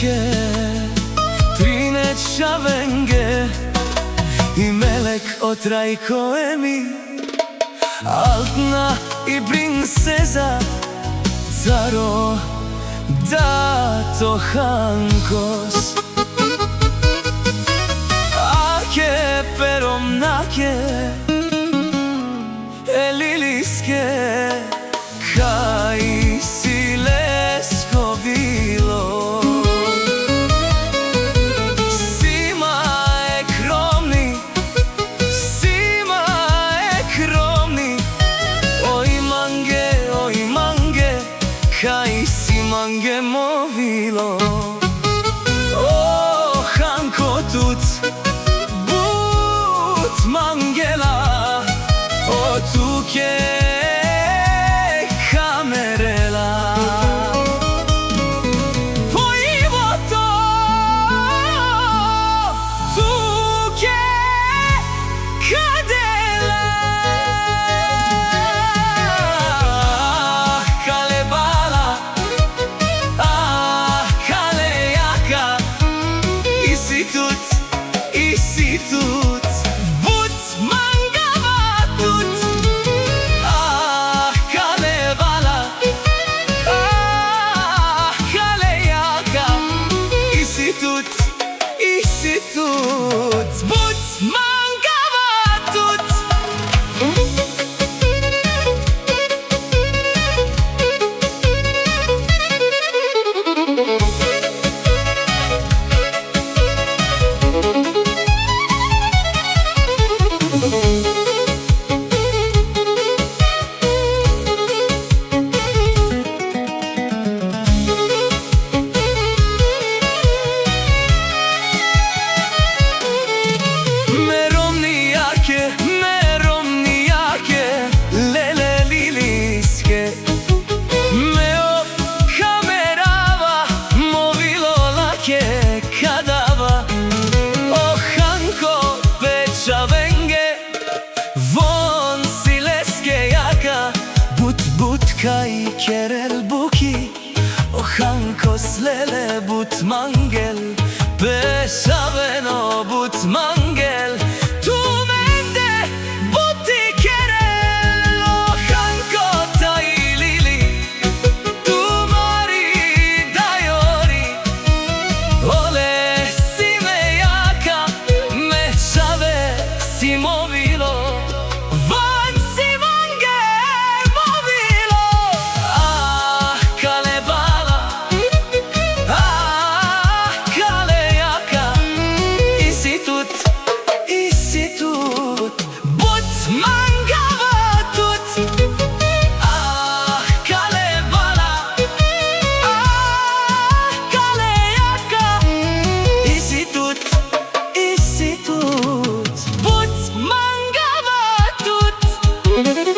Liliske, Trinet Shavenge, I melek od Rajkoemi, Altna I princesa, Caro Dato Hankos. Ake peromnake, Liliske, Kaj si lesko bilo. Sima kromni, oj mange, Kaj si mange movilo. O Hanko tut, but mangela, o tuke kamerela. Poivoto, tuke kadela. Kalebala, kalejaka, Isitut, but mangava tut. Kalebala, kalejaka, Isitut, but mangava tut. Meromnijake, lele Liliske, Meov kamerava, movilo lake kadava. O Hanko pečavenge, von sileske jaka, but kaj kerel buki. O Hanko slele but mangel, pečaveno but mangel. Thank you.